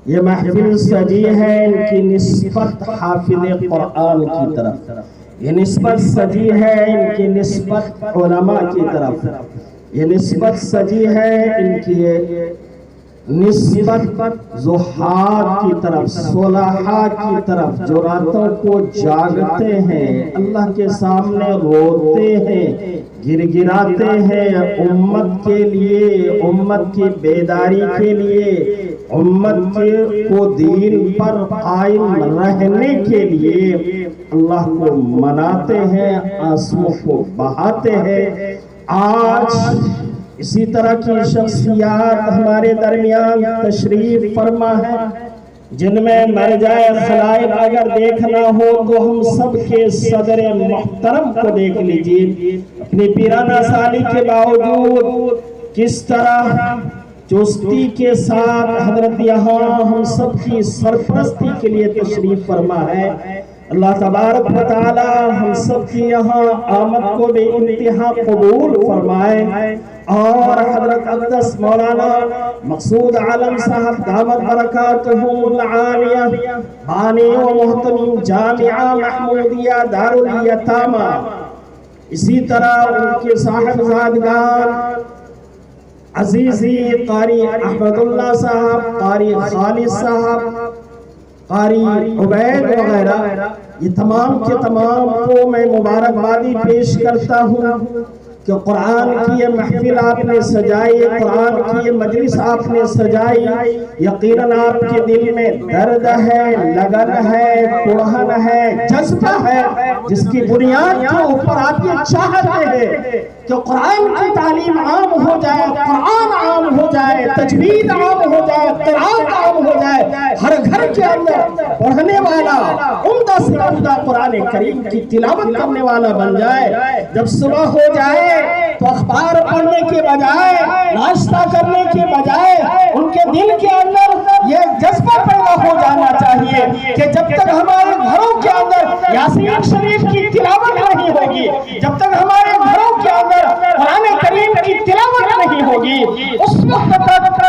یہ محفل سجی ہے ان کی نسبت حافظ قرآن کی طرف، یہ نسبت سجی ہے ان کی نسبت علماء کی طرف، یہ نسبت سجی ہے ان کی نسبت زہاد کی طرف، صلحاء کی طرف، جو راتوں کو جاگتے ہیں، اللہ کے سامنے روتے ہیں، گر گراتے ہیں امت کے لیے، امت کی بیداری کے لیے، امت کو دین پر قائم رہنے کے لیے اللہ کو مناتے ہیں، آنسوں کو بہاتے ہیں۔ آج اسی طرح کی شخصیات ہمارے درمیان تشریف فرما ہے، جن میں مرجع خلائق اگر دیکھنا ہو تو ہم سب کے صدر محترم کو دیکھ لیجئے، اپنی پیرانہ سالی کے باوجود کس طرح چستی کے ساتھ حضرت یہاں ہم سب کی سرپرستی کے لیے تشریف فرما ہے۔ اللہ تبارک و تعالی ہم سب کی یہاں آمد کو بے انتہا قبول فرمائے، اور حضرت اقدس مولانا مقصود عالم صاحب دامت برکاتہم العالیہ بانی و محتمیم جامعہ محمودیہ دار الیتامہ، اسی طرح ان کے صاحب زادگان عزیزی قاری احمد اللہ صاحب، قاری خالد صاحب، قاری عبید وغیرہ، یہ تمام کے تمام کو میں مبارکبادی پیش کرتا ہوں کہ قرآن کی یہ محفل آپ نے سجائی، قرآن کی یہ مجلس آپ نے سجائی، یقیناً آپ کے دل میں درد ہے، لگن ہے، قرآن ہے، جذبہ ہے، جس کی بنیاد کے اوپر آپ یہ چاہتے ہیں کہ قرآن کی تعلیم عام ہو جائے، قرآن عام ہو جائے، تجوید عام ہو جائے، قرآن عام ہو جائے، ہر گھر کے اندر پڑھنے والا عمدہ سے عمدہ قرآن کریم کی تلاوت کرنے والا بن جائے۔ جب صبح ہو جائے تو اخبار پڑھنے کے بجائے، ناشتہ کرنے کے بجائے ان کے دل کے اندر یہ جذبہ پیدا ہو جانا چاہیے کہ جب تک ہمارے گھروں کے اندر یاسین شریف کی تلاوت نہیں ہوگی، جب تک ہمارے گھروں کے اندر قرآن کریم کی تلاوت نہیں ہوگی، اس وقت تک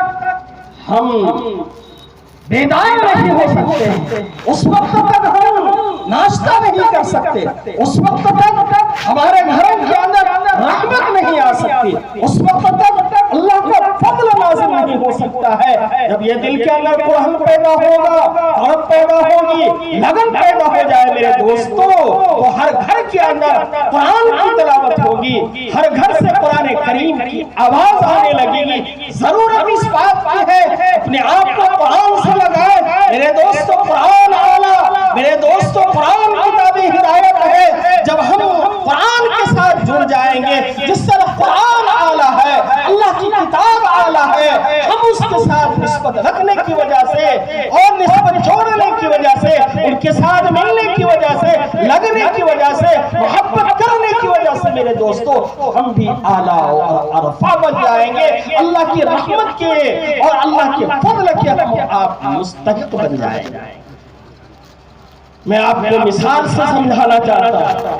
ہم بیدار نہیں ہو سکتے، اس وقت تک ہم ناشتہ نہیں کر سکتے، اس وقت تک ہمارے گھروں کے اندر رحمت نہیں آ سکتی، اس وقت تک اللہ کا فضل نازل نہیں ہو سکتا ہے۔ جب یہ دل کے اندر قرآن پیدا ہوگا، طلب پیدا ہوگی، لگن پیدا ہو جائے میرے دوستو، تو ہر گھر کے اندر قرآن کی تلاوت ہوگی، ہر گھر سے قرآن کریم کی آواز آنے لگے گی۔ ضرورت اس بات کی ہے اپنے آپ کو قرآن سے لگائے میرے دوستو، قرآن اعلیٰ، میرے دوستو قرآن کتاب ہدایت ہے۔ جب ہم قرآن کے ساتھ جڑ جائیں گے، جس طرح قرآن اعلیٰ ہے، اللہ کی کتاب اعلیٰ ہے، ہم اس کے ساتھ نسبت رکھنے کی وجہ سے اور نسبت جوڑنے کی وجہ سے، ان کے ساتھ ملنے کی وجہ سے، لگنے کی وجہ سے، محبت کرنے کی وجہ سے میرے دوستو ہم بھی اعلیٰ اور عرفہ بن جائیں گے، اللہ کی رحمت کے اور اللہ کے فضل کے ہم آپ مستحق بن جائیں گے۔ میں آپ کو مثال سے سمجھانا چاہتا ہوں،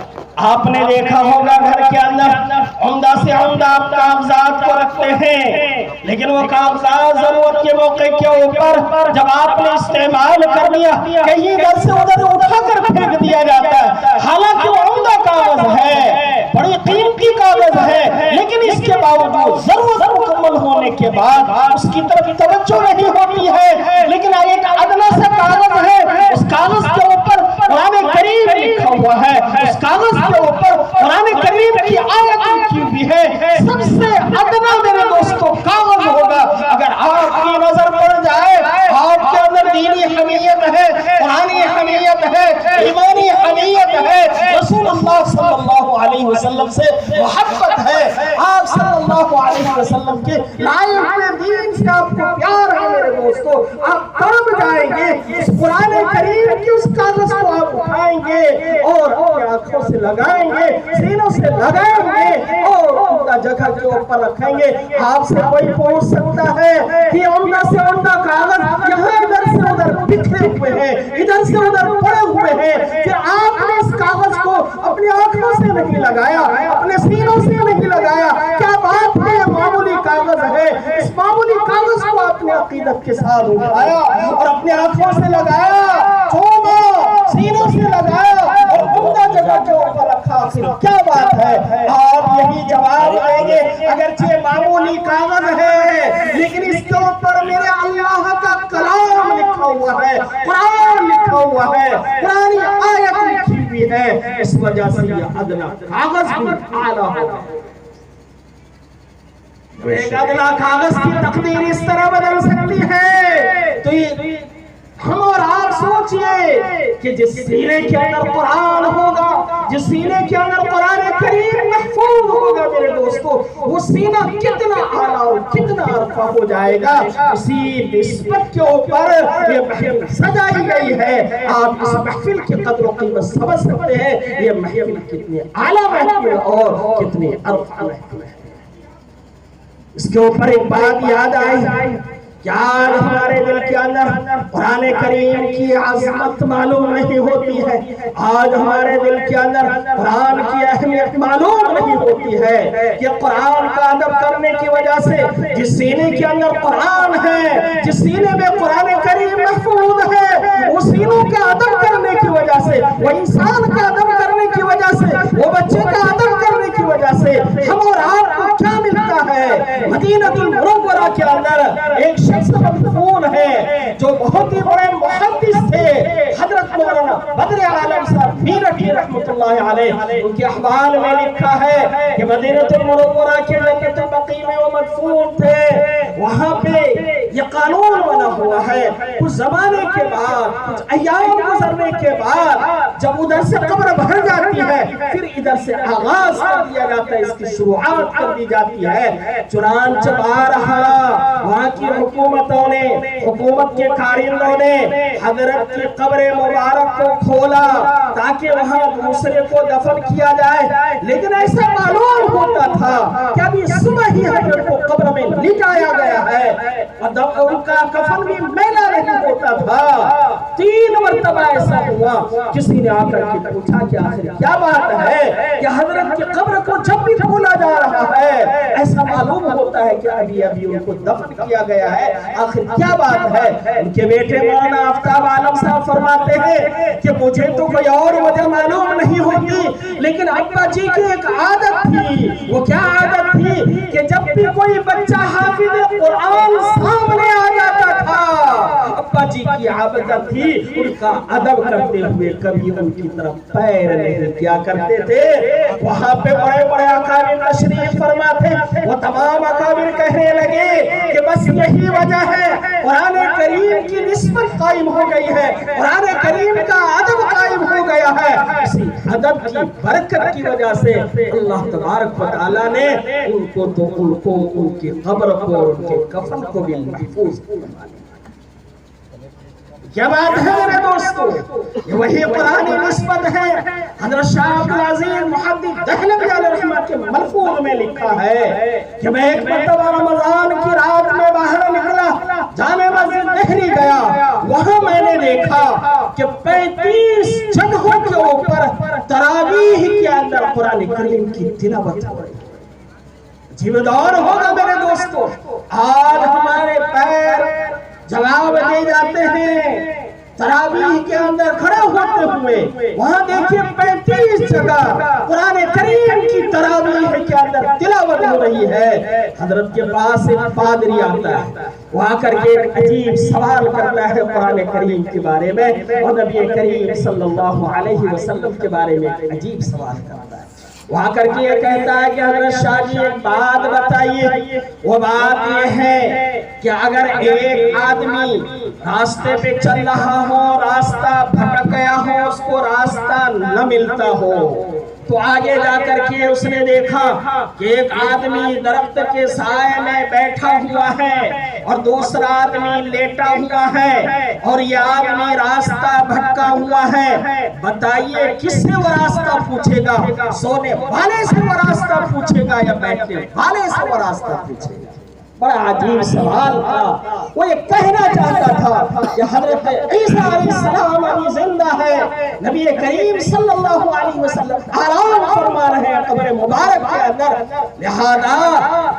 آپ نے دیکھا ہوگا گھر کے اندر عمدہ سے عمدہ آپ کاغذات کو رکھتے ہیں، لیکن وہ کاغذات ضرورت کے موقع کے اوپر جب آپ نے استعمال کر لیا، کہیں ادھر سے ادھر اٹھا کر پھینک دیا جاتا ہے، حالانکہ وہ عمدہ کاغذ ہے، بڑی قیمتی کاغذ ہے، لیکن اس کے باوجود ضرورت مکمل ہونے کے بعد اس کی طرف توجہ نہیں ہوتی ہے۔ لیکن ایک ادنا سا کاغذ ہے، اس کاغذ کے اوپر قرآن کریم لکھا ہوا ہے، اس کاغذ کے اوپر قرآن کریم کی آیت لکھی ہوئی ہے، سب سے ادنا میرے دوستو کاغذ ہوگا۔ اگر آپ کی نظر پڑ جائے، آپ کے اندر دینی حمیت ہے، قرآنی حمیت ہے، ایمانی حمیت ہے، رسول اللہ صلی اللہ علیہ وسلم سے محبت ہے، آپ صلی اللہ علیہ وسلم کے لائے ہوئے دین سے آپ کو پیار ہے میرے دوستو، آپ تڑپ جائیں گے، اس قرآن کریم کی اس کاغذ کو آپ اٹھائیں گے اور اپنے آنکھوں سے لگائیں گے، سینوں سے لگائیں گے اور عمدہ جگہ کے اوپر رکھیں گے۔ آپ سے کوئی پوچھ سکتا ہے کہ عمدہ سے عمدہ کاغذ یہاں ادھر سے ادھر بکھرے ہوئے ہیں، ادھر سے ادھر پڑے ہوئے ہیں، کہ آپ نے اس کاغذ کو اپنی آنکھوں سے نہیں لگایا، اپنے سینوں سے نہیں لگایا، کیا آپ نے معمولی کاغذ کاغذ ہے، اس معمولی کاغذ کو آپ نے عقیدت کے ساتھ اٹھایا اور اپنے آنکھوں سے لگایا، چوما، سینوں سے لگایا اور عمدہ جگہ کے اوپر رکھا۔ پھر کیا بات ہے؟ آپ یہی جواب دیں گے اگرچہ معمولی کاغذ ہے لیکن اس کے اوپر میرے اللہ کا کلام لکھا ہوا ہے، قرآن لکھا ہوا ہے، قرآنی آیت لکھی ہوئی ہے، اس وجہ سے یہ ادنا کاغذ بھی اعلیٰ ہوگا۔ ایک ادنا کاغذ کی تقدیر اس طرح بدل سکتی ہے۔ تو یہ ہم اور آپ سوچئے کہ جس سینے کے اندر قرآن ہوگا، جس سینے کے اندر قرآن کریم محفوظ ہوگا میرے دوستو، وہ سینہ کتنا اعلیٰ اور کتنا عرفہ ہو جائے گا۔ اسی نسبت کے اوپر یہ محفل سجائی گئی ہے۔ آپ اس محفل کی قدر و قیمت سمجھ سکتے ہیں یہ محفل کتنی اعلیٰ محفل اور کتنی عرفہ محفل ہے۔ اس کے اوپر ایک بات یاد آئی کہ آج ہمارے دل کے اندر قرآن کریم کی عظمت معلوم نہیں ہوتی ہے، آج ہمارے دل کے اندر قرآن کی اہمیت معلوم نہیں ہوتی ہے کہ قرآن کا ادب کرنے کی وجہ سے جس سینے کے اندر قرآن ہے، جس سینے میں قرآن کریم محفوظ ہے، وہ سینوں کا ادب کرنے کی وجہ سے، وہ انسان کا ادب کرنے کی وجہ سے، وہ بچے کا ادب کرنے کی وجہ سے ہم اور آپ کو کیا ملتا ہے؟ مدینہ المنورہ کے اندر ایک شخص مدفون ہے جو بہت ہی بڑے محدث تھے، حضرت مولانا بدر عالم صاحب میرٹھی رحمت اللہ علیہ۔ ان کے احوال میں لکھا ہے کہ مدینہ المنورہ کے جنت البقیع میں وہ مدفون تھے، وہاں پہ یہ قانون بنا ہوا ہے کچھ زمانے کے بعد، کچھ ایام گزرنے کے بعد جب ادھر سے قبر بھر جاتی ہے پھر ادھر سے آغاز کر دیا جاتا ہے، اس کی شروعات کر دی جاتی ہے۔ چنانچہ بارہا وہاں کی حکومتوں نے، حکومت کے کارندوں نے حضرت کی قبر مبارک کو کھولا تاکہ وہاں دوسرے کو دفن کیا جائے، لیکن ایسا معلوم ہوتا تھا کہ ابھی صبح ہی حضرت کو قبر میں لٹایا گیا ہے اور ان کا کفن بھی میلا نہیں ہوتا تھا۔ 3 مرتبہ ایسا ہوا، کسی نے آ کر کے پوچھا کہ آخر کیا بات ہے کہ حضرت کی قبر کو جب بھی کھولا جا رہا ہے ایسا معلوم ہوتا ہے کہ ابھی ان کو دفن کیا گیا ہے، آخر کیا بات ہے؟ ان کے بیٹے مولانا آفتاب عالم صاحب فرماتے ہیں کہ مجھے تو کوئی اور وجہ معلوم نہیں ہوتی، لیکن ابا جی کی ایک عادت تھی۔ وہ کیا عادت تھی کہ جب بھی کوئی بچہ حافظ قرآن سامنے آ جاتا تھا، ابا جی کی عادت تھی ان کا ادب کرتے ہوئے کبھی ان کی طرف پیر نہیں کیا کرتے تھے۔ وہاں پہ بڑے بڑے اکابر تشریف فرما تھے، وہ تمام اکابر کہنے لگے کہ بس یہی وجہ ہے قرآن کریم کی نسبت قائم ہو گئی ہے، قرآن کریم کا ادب قائم ہو گیا ہے۔ اسی ادب کی برکت کی وجہ سے اللہ تبارک و تعالیٰ نے ان کو ان کی قبر کو اور ان کے کفن کو بھی محفوظ کیا۔ کیا بات ہے میرے دوستو؟ یہ وہی قرآنی نسبت ہے۔ حضرت شاہ عبدالعزیز محدث دہلوی علیہ رحمت کے ملفوظ میں لکھا ہے کہ میں ایک مرتبہ رمضان کی رات میں باہر نکلا، جامع مسجد دہلی گیا، وہاں میں نے دیکھا کہ 35 جگہوں کے اوپر تراویح کے اندر قرآن کریم کی تلاوت ہو رہی ہے۔ جیودار ہوگا میرے دوستو، آج ہمارے پیر جواب دے جاتے ہیں تراویح کے اندر کھڑے ہوتے ہوئے، وہاں دیکھیں 35 جگہ قرآن کریم کی تراویح کے اندر تلاوت ہو رہی ہے۔ حضرت کے پاس ایک پادری آتا ہے، وہ آ کر کے ایک عجیب سوال کرتا ہے قرآن کریم کے بارے میں، اور نبی کریم صلی اللہ علیہ وسلم کے بارے میں ایک عجیب سوال کرتا ہے۔ وہاں کر کے یہ کہتا ہے کہ حضرت شاہ جی ایک بات بتائیے، وہ بات یہ ہے کہ اگر ایک آدمی راستے پہ چل رہا ہو، راستہ بھٹک گیا ہو، اس کو راستہ نہ ملتا ہو، تو آگے جا کر کے اس نے دیکھا کہ ایک آدمی درخت کے سائے میں بیٹھا ہوا ہے اور دوسرا آدمی لیٹا ہوا ہے اور یہ آدمی راستہ بھٹکا ہوا ہے، بتائیے کس سے وہ راستہ پوچھے گا؟ سونے والے سے وہ راستہ پوچھے گا یا بیٹھنے والے سے وہ راستہ پوچھے گا؟ بڑا عجیب سوال تھا۔ وہ یہ کہنا چاہتا تھا کہ حضرت عیسیٰ علیہ السلام ابھی زندہ ہے نبی کریم صلی اللہ علیہ وسلم آرام فرما رہے ہیں قبر مبارک کے اندر، لہذا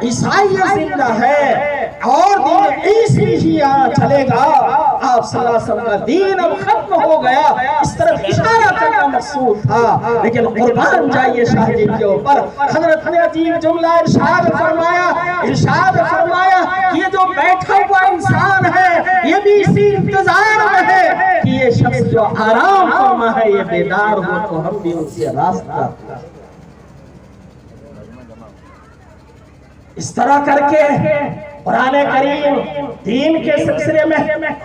عیسائی زندہ ہے اور دین عیسی ہی یہاں چلے گا، آپ صلی اللہ علیہ وسلم کا دین اب ختم ہو گیا، اس طرف اشارہ کرنا مقصود تھا۔ لیکن قربان جائیے شاہ جی کے اوپر، حضرت نے عجیب جملہ ارشاد فرمایا کہ یہ جو بیٹھا ہوا انسان ہے یہ بھی اسی انتظار میں ہے کہ یہ شخص جو آرام فرما ہے یہ بیدار ہو تو ہم بھی ان سے راستہ۔ اس طرح کر کے قرآن کریم دین کے سلسلے میں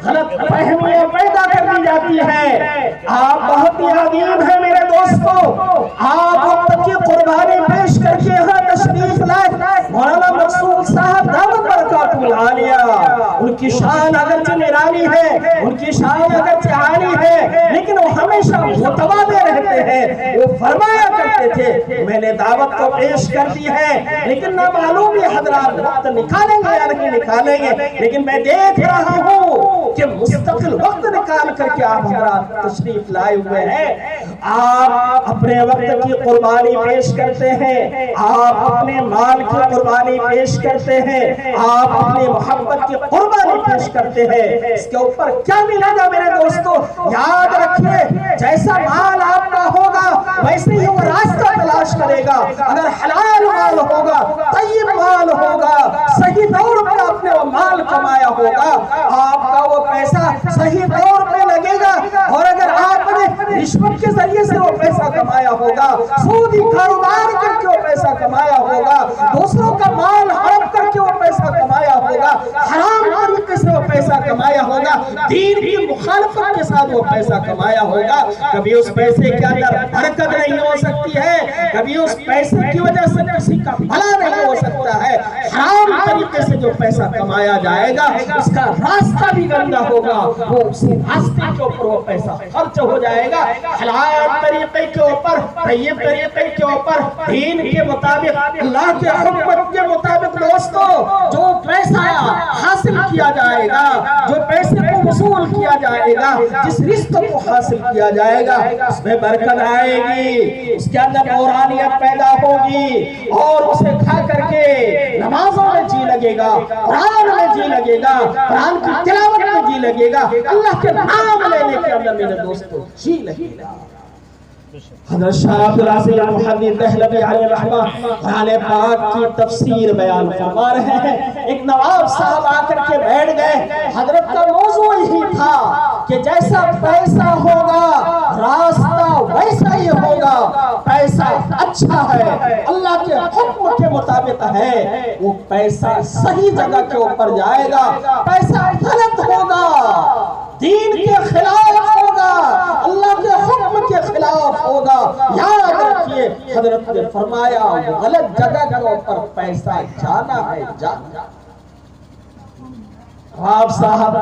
غلط فہمیاں پیدا کر دی جاتی ہے۔ آپ بہت ہی عظیم ہیں میرے دوستو، آپ وقت کی قربانی پیش کر کے یہاں تشریف لائے، مولانا مقصود صاحب دعوت برکاتہ العالیہ، ان کی شان اگرچہ نرالی ہے، ان کی شان اگرچہ عالی ہے، لیکن وہ ہمیشہ متواضع رہتے ہیں۔ وہ فرمایا کرتے تھے میں نے دعوت کو پیش کر دی ہے لیکن نہ معلوم یہ حضرات وقت نکالیں گے نہیں نکالیں گے، لیکن میں دیکھ رہا ہوں کہ مستقل وقت نکال کر کے آپ حضرات تشریف لائے ہوئے ہیں۔ آپ اپنے وقت کی قربانی پیش کرتے ہیں، آپ اپنے مال کی قربانی پیش کرتے ہیں، آپ اپنی محبت کی قربانی پیش کرتے ہیں۔ اس کے اوپر کیا ملے گا میرے دوستو؟ یاد رکھیے جیسا مال آپ کا ہوگا ویسے ہی وہ راستہ تلاش کرے گا۔ اگر حلال مال ہوگا، طیب مال ہوگا، صحیح طور پہ آپ نے وہ مال کمایا ہوگا، آپ کا وہ پیسہ صحیح طور پہ لگے گا۔ اور اگر آپ نے رشوت کے ذریعے سے وہ پیسہ کمایا ہوگا، سودی کاروبار کر کے وہ پیسہ کمایا ہوگا، دوسروں کا مال ہڑپ کر کے وہ پیسہ کمایا ہوگا، حرام طریقے سے وہ پیسہ کمایا ہوگا، دین کی مخالفت کے ساتھ وہ پیسہ کمایا ہوگا، کبھی اس پیسے کے اندر برکت نہیں ہو سکتی ہے، کبھی اس پیسے کی وجہ سے کسی کا بھلا نہیں ہو سکتا ہے۔ حرام طریقے سے جو پیسہ کمایا جائے گا اس کا راستہ بھی گندا ہوگا، وہ اسی راستے کے اوپر وہ پیسہ خرچ ہو جائے گا۔ حلال طریقے کے اوپر، طیب طریقے کے اوپر، دین کے مطابق، اللہ کے حکم کے مطابق دوستو جو پیسہ حاصل کیا جائے گا، جو پیسے کو وصول کیا جائے گا، جس رزق کو حاصل کیا جائے گا اس میں برکت آئے گی، اس کے اندر نورانیت پیدا ہوگی اور اسے کھا کر کے نمازوں میں جی لگے گا، قرآن میں جی لگے گا، قرآن کی تلاوت میں جی لگے گا، اللہ کے نام لینے کے اندر میرے دوستو جی لگے گا۔ حضرت شاہ عبدالعزیز محدث دہلوی علیہ رحمہ قرآن پاک کی تفسیر بیان فرما رہے ہیں۔ ایک نواب صاحب آ کر کے بیٹھ گئے، حضرت کا موضوع یہی تھا کہ جیسا پیسہ ہوگا راستہ ویسا ہی ہوگا، پیسہ اچھا ہے، اللہ کے حکم کے مطابق ہے، وہ پیسہ صحیح جگہ کے اوپر جائے گا، پیسہ غلط ہوگا، دین کے خلاف ہوگا، اللہ کے حکم کے خلاف ہوگا، یاد رکھیے حضرت نے فرمایا غلط جگہ کے اوپر پیسہ جانا ہے جانا۔ آپ صاحب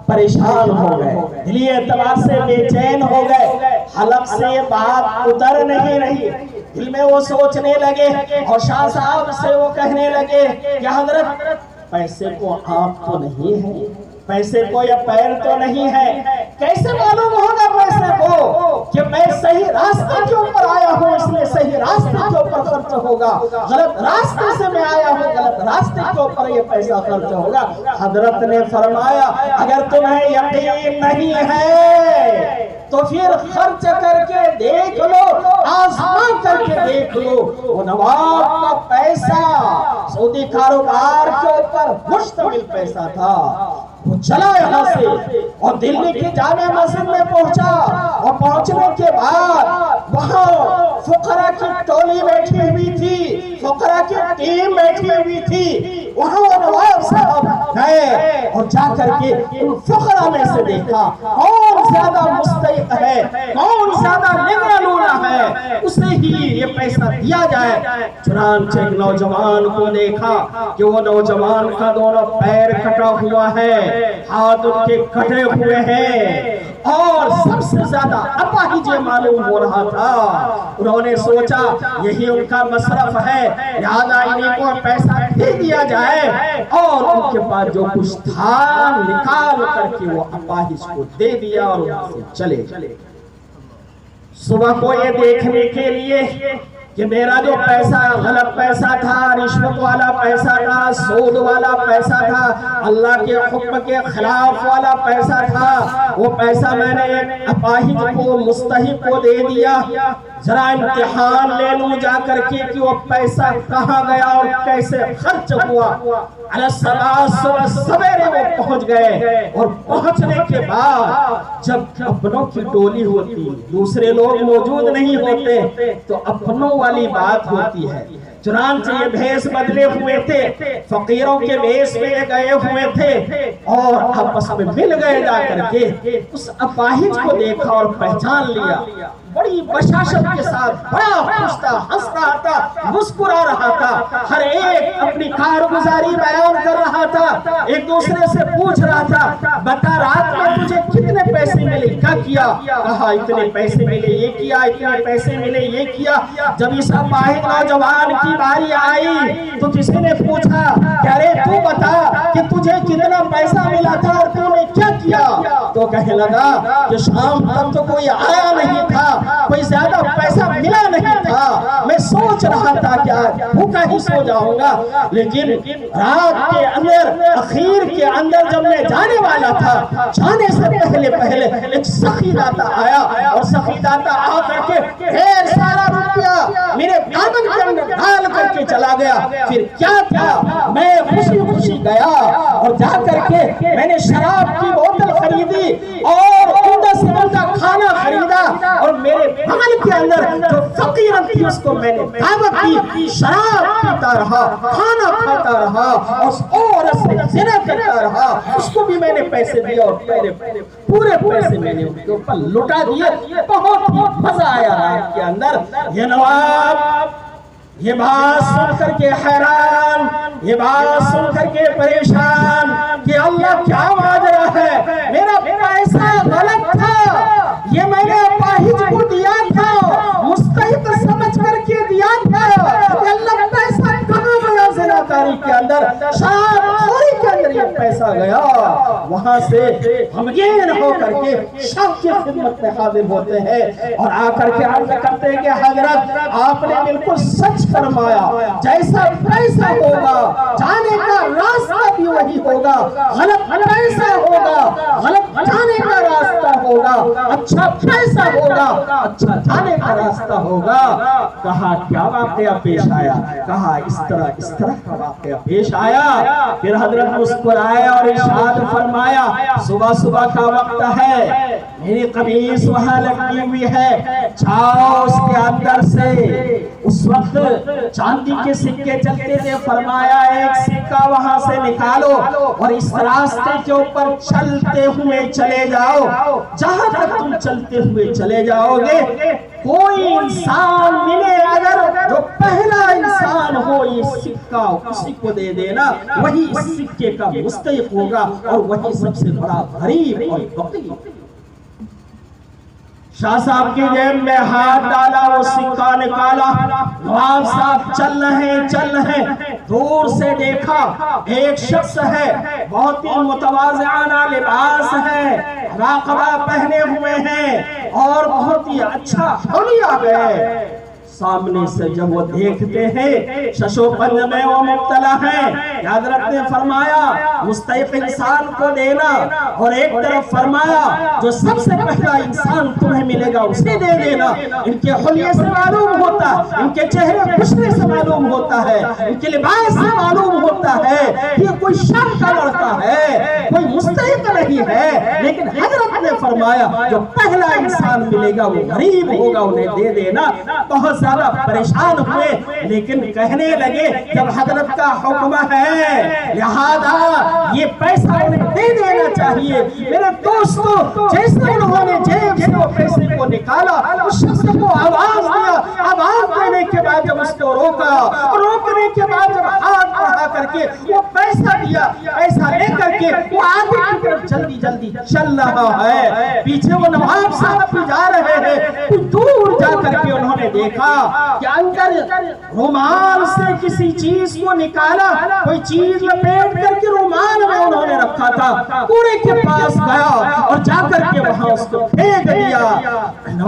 پریشان ہو گئے، دلی اعتبار سے بے چین ہو گئے، حلق سے یہ بات اتر نہیں رہی، دل میں وہ سوچنے لگے اور شاہ صاحب سے وہ کہنے لگے کہ حضرت پیسے کو آپ تو نہیں ہے، پیسے کو یا پیر تو نہیں ہے، کیسے معلوم ہوگا پیسے کو کہ میں صحیح راستے کے اوپر آیا ہوں، اس لیے صحیح راستے کے اوپر خرچ ہوگا، غلط راستے سے میں آیا ہوں، غلط راستے کے اوپر یہ پیسہ خرچ ہوگا۔ حضرت نے فرمایا اگر تمہیں یقین نہیں ہے تو پھر خرچ کر کے دیکھ لو، آزما کر کے دیکھ لو، وہ نواب کا پیسہ سعودی کاروبار کے اوپر مشتمل پیسہ تھا، وہ چلا یہاں سے اور دلی کی جامع مسجد میں پہنچا، اور پہنچنے کے بعد وہاں فقراء کی ٹولی بیٹھی ہوئی تھی، فقراء کی ٹیم بیٹھی ہوئی تھی، وہاں نواب صاحب گئے اور جا کر کے ان فقراء میں سے دیکھا کون زیادہ مستحق ہے، کون زیادہ نگرانونا ہے، اسے ہی یہ پیسہ دیا جائے۔ چنانچہ ایک نوجوان کو دیکھا کہ وہ نوجوان کا دونوں پیر کٹا ہوا ہے، ہاتھ ان کے کٹے ہوئے ہیں اور سب سے زیادہ اپاہج معلوم ہو رہا تھا۔ انہوں نے سوچا یہی ان کا مصرف ہے، لہذا انہیں کو پیسہ دے دیا جائے، اور ان کے پاس جو کچھ تھا نکال کر کے وہ اپاہج کو دے دیا اور ان سے چلے۔ صبح کو یہ دیکھنے کے لیے کہ میرا جو پیسہ غلط پیسہ تھا، رشوت والا پیسہ تھا، سود والا پیسہ تھا، اللہ کے حکم کے خلاف والا پیسہ تھا، وہ پیسہ میں نے ایک اپاہج کو، مستحق کو دے دیا، ذرا امتحان لے لوں جا کر کے کہ وہ پیسہ کہاں گیا اور کیسے خرچ ہوا۔ صبح سویرے وہ پہنچ گئے، اور پہنچنے کے بعد جب اپنوں کی ٹولی ہوتی، دوسرے لوگ موجود نہیں ہوتے، تو اپنوں والی بات ہوتی ہے۔ چنانچہ یہ بھیس بدلے ہوئے تھے، فقیروں کے بھیس میں گئے ہوئے تھے، اور آپس میں مل گئے جا کر کے اس اپاہج کو دیکھا اور پہچان لیا۔ بڑی بشاشت کے ساتھ بڑا خوش تھا، ہنس رہا تھا، مسکرا رہا تھا، ہر ایک اپنی کارگزاری بیان کر رہا تھا، ایک دوسرے سے پوچھ رہا تھا، بتا رات میں تجھے کتنے پیسے ملے، کیا کیا؟ کہا اتنے پیسے ملے، یہ کیا، اتنے پیسے ملے، یہ کیا۔ جب اس اپاہج نوجوان کی باری آئی تو کسی نے پوچھا کہ ارے تو بتا کہ تجھے کتنا پیسہ ملا تھا اور تو نے کیا کیا؟ تو کہنے لگا کہ شام تک تو کوئی آیا نہیں تھا، کوئی زیادہ پیسہ ملا نہیں تھا، میں سوچ رہا تھا کہ آج بھوکا ہی سو جاؤں گا، لیکن رات کے اندر اخیر کے اندر جب میں جانے والا تھا، جانے سے پہلے ایک سخی داتا آیا، اور سخی داتا آ کر کے ڈھیر سارا روپیہ میرے دامن کے اندر ڈال کر کے چلا گیا۔ پھر کیا تھا، میں خوشی خوشی گیا اور جا کر کے میں نے شراب کی بوتل خریدی اور عمدہ سے عمدہ کھانا خریدا، اور میرے بغل کے اندر جو فقیر تھی اس کو میں نے دعوت دی، شراب پیتا رہا، کھانا کھاتا رہا، اور عورت سے زنا کرتا رہا، اس کو بھی میں نے پیسے دیے، اور پورے پیسے میں نے ان کے اوپر لٹا دیے۔ بہت ہی مزہ آیا رات کے اندر۔ یہ نواب یہ بات سن کر کے حیران، یہ بات سن کر کے پریشان کہ اللہ کیا ماجرا ہے، میرا پیسہ غلط تھا، یہ میں نے اپاہج کو دیا تھا، مستحق سمجھ کر کے دیا تھا، کہ اللہ پیسہ کہاں گیا؟ زناکاری کے اندر، شراب خوری کے اندر یہ پیسہ گیا۔ وہاں سے غمگین ہو کر کے شاہ کی خدمت میں حاضر ہوتے ہیں، اور آ کر کے عرض کرتے ہیں کہ حضرت آپ نے بالکل سچ فرمایا، جیسا پیسہ ہوگا جانے کا راستہ بھی وہی ہوگا، غلط پیسہ ہوگا غلط جانے کا راستہ ہوگا، اچھا پیسہ ہوگا اچھا جانے کا راستہ ہوگا۔ کہا کیا واقعہ پیش آیا؟ کہا اس طرح کا واقعہ پیش آیا۔ پھر حضرت مسکرائے اور ارشاد فرمایا، صبح صبح کا وقت ہے، میری قمیص وہاں لگی ہوئی ہے، جاؤ اس کے اندر سے۔ اس وقت چاندی کے سکے چلتے تھے، فرمایا ایک سکہ وہاں سے نکالو اور اس راستے کے اوپر چلتے ہوئے چلے جاؤ، جہاں تک تم چلتے ہوئے چلے جاؤ گے کوئی انسان ملے اگر جو پہلا انسان ہو یہ سکہ اسی کو دے دینا، وہی اس سکے کا مستحق ہوگا اور وہی سب سے بڑا غریب اور فقیر۔ شاہ صاحب کی جیب میں ہاتھ ڈالا، وہ سکہ نکالا، نواب صاحب چل رہے، دور سے دیکھا ایک شخص ہے، بہت ہی متواضعانہ لباس ہے، راقبہ پہنے ہوئے ہیں اور بہت ہی اچھا حلیہ ہے۔ سامنے سے جب وہ دیکھتے ہیں ششو پنج میں وہ مبتلا ہیں، حضرت نے فرمایا مستحق انسان کو دینا، اور ایک طرف فرمایا جو سب سے پہلا انسان تمہیں ملے گا اسے دے دینا۔ ان کے حلیے سے معلوم ہوتا ہے، ان کے چہرے خوشبو سے معلوم ہوتا ہے، ان کے لباس سے معلوم ہوتا ہے یہ کوئی شام کا لڑکا ہے، کوئی مستحق نہیں ہے، لیکن حضرت نے فرمایا جو پہلا انسان ملے گا وہ غریب ہوگا، انہیں دے دینا۔ بہت زیادہ پریشان ہوئے، لیکن کہنے لگے جب حضرت کا حکم ہے لہذا یہ پیسہ انہیں دے دینا چاہیے۔ میرے دوستو جیسے انہوں نے جیب سے وہ پیسے کو نکالا، اس شخص کو آواز دیا، آواز دینے کے بعد جب اس کو روکا، روکنے کے بعد جب ہاتھ بڑھا کر کے وہ پیسہ دیا، پیسہ لے کر کے وہ آگے کی طرف جلدی چل رہا ہے، پیچھے وہ نواب صاحب بھی جا رہے ہیں۔ کچھ دور جا کر کے انہوں نے دیکھا کہ اندر رومال سے کسی چیز کو نکالا، کوئی چیز لپیٹ کر کے رومال میں انہوں نے رکھا تھا، کوڑے کے پاس گیا اور جا کر کے وہاں اس کو پھینک دیا۔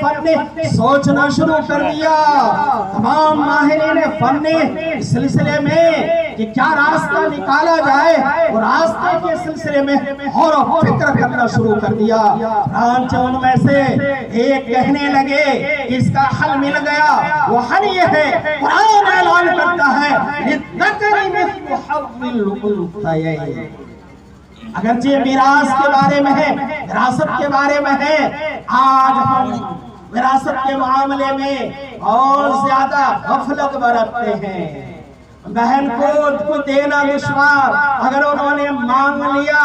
فن نے سوچنا شروع کر دیا، تمام ماہرین فن نے اس سلسلے میں کہ کیا راستہ نکالا جائے، اور راستے کے سلسلے میں غور و فکر کرنا شروع کر دیا۔ چنانچہ ان میں سے ایک کہنے لگے کہ اس کا حل مل گیا، وہ حل یہ ہے، قرآن اعلان کرتا ہے للذکر مثل حظ الانثیین۔ اگرچہ میراث کے بارے میں ہے، وراثت کے بارے میں ہے، آج ہم وراثت کے معاملے میں اور زیادہ غفلت برتتے ہیں۔ بہن کو دینا دشوار، اگر انہوں نے مانگ لیا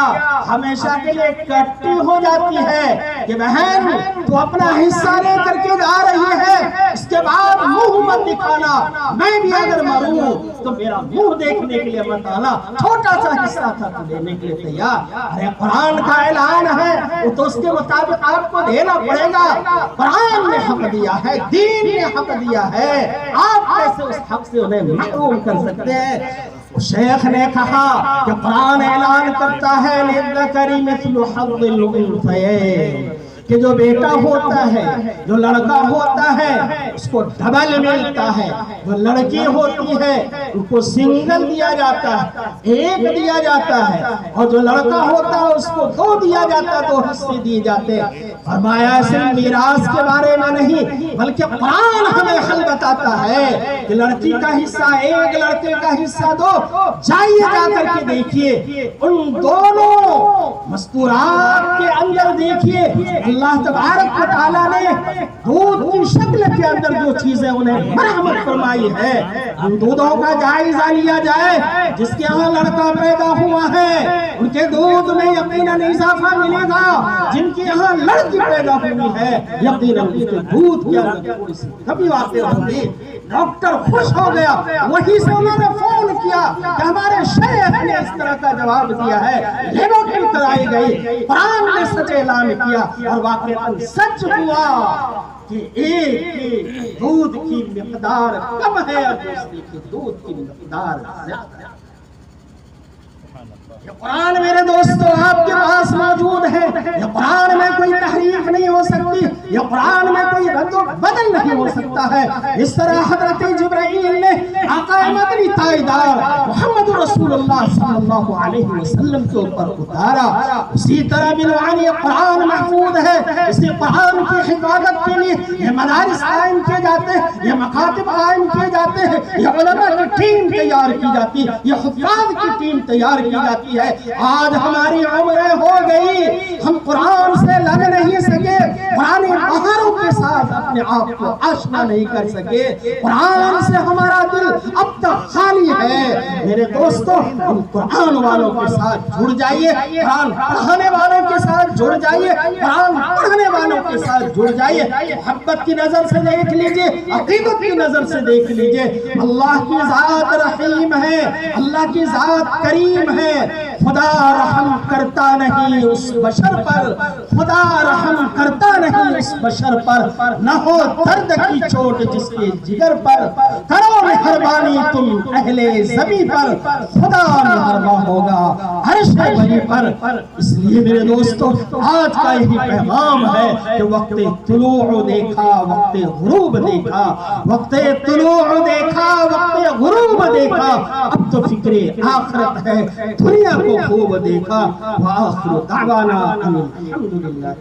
ہمیشہ کے لیے کٹی ہو جاتی ہے کہ بہن تو اپنا حصہ لے کر کے جا رہی ہے، اس کے بعد منہ مت دکھانا، میں بھی اگر مروں تو میرا منہ دیکھنے کے لیے مت آنا، چھوٹا سا حصہ تھا تو دینے کے لیے تیار۔ ارے قرآن کا اعلان ہے، وہ تو اس کے مطابق آپ کو دینا پڑے گا۔ قرآن نے حق دیا ہے، دین نے حق دیا ہے، آپ کیسے اس حق سے انہیں محروم کر سکتے؟ شیخ نے کہا کہ قرآن اعلان کرتا ہے للذکر مثل حظ الانثیین، کہ جو بیٹا ہوتا ہے، جو لڑکا ہوتا ہے اس کو ڈبل ملتا ہے، جو لڑکی ہوتی ہے ان کو سنگل دیا جاتا ہے، ایک دیا جاتا ہے، اور جو لڑکا ہوتا ہے اس کو دو دیا جاتا ہے، دو حصے دیے جاتے ہیں۔ فرمایا صرف میراث کے بارے میں نہیں بلکہ قرآن ہمیں حل بتاتا ہے کہ لڑکی کا حصہ ایک، لڑکے کا حصہ دو۔ جائیے جا کر کے دیکھیے ان دونوں مستورات کے اندر، دیکھیے اللہ تبارک و تعالیٰ نے دودھ کی شکل کے اندر جو چیزیں انہیں مرحمت فرمائی ہے، ان دودھوں کا جائزہ لیا جائے۔ جس کے ہاں لڑکا پیدا ہوا ہے ان کے دودھ میں یقیناً اضافہ ملے گا، جن کے ہاں لڑکی پیدا ہوئی ہے یقیناً اس کے دودھ کے اندر تھوڑی سی کمی آتے ہوں گی۔ ڈاکٹر خوش ہو گیا، وہیں سے انہوں نے فون کیا کہ ہمارے شیخ نے اس طرح کا جواب دیا ہے، لیبارٹری کرائی گئی، قرآن نے سچ اعلان کیا، اور واقعاً سچ ہوا کہ ایک کی دودھ کی مقدار کم ہے اور دوسری کی دودھ کی مقدار زیادہ ہے۔ یہ قرآن میرے دوستو آپ کے پاس موجود ہے، یہ قرآن میں کوئی تحریف نہیں ہو سکتی، یہ قرآن میں کوئی رد و بدل نہیں ہو سکتا ہے۔ اس طرح حضرت جبرائیل نے آقا مدنی تائیدار محمد رسول اللہ صلی اللہ علیہ وسلم کے اوپر اتارا، اسی طرح بنوانی قرآن محفوظ ہے۔ اسی قرآن کی حفاظت کے لیے یہ مدارس قائم کیے جاتے ہیں، یہ مکاتب قائم کیے جاتے ہیں، یہ علماء کی ٹیم تیار کی جاتی ہے، یہ حفاظ کی ٹیم تیار کی جاتی ہے۔ آج ہماری عمریں ہو گئی، ہم قرآن سے لگ نہیں سکے، قرآن بہاروں کے ساتھ اپنے آپ کو آشنا نہیں کر سکے، قرآن سے ہمارا دل اب تک خالی ہے۔ میرے دوستو ہم قرآن والوں کے ساتھ جڑ جائیے، قرآن پڑھانے والوں کے ساتھ جڑ جائیے، قرآن پڑھنے والوں کے ساتھ جڑ جائیے۔ محبت کی نظر سے دیکھ لیجئے، عقیدت کی نظر سے دیکھ لیجئے، اللہ کی ذات رحیم ہے، اللہ کی ذات کریم ہے۔ خدا رحم کرتا نہیں اس بشر پر، خدا رحم کرتا نہیں اس بشر پر، نہ ہو درد کی چوٹ جس کے جگر پر، کرو مہربانی تم اہل زمین پر، خدا مہربان ہوگا عرش بری پر۔ اس لیے میرے دوستو آج کا یہی پیغام ہے کہ وقت طلوع دیکھا، وقت غروب دیکھا، وقت طلوع دیکھا، وقت غروب دیکھا، اب تو فکر آخرت ہے، دنیا کو خوب دیکھا۔ وآخر دعوانا ان الحمدللہ۔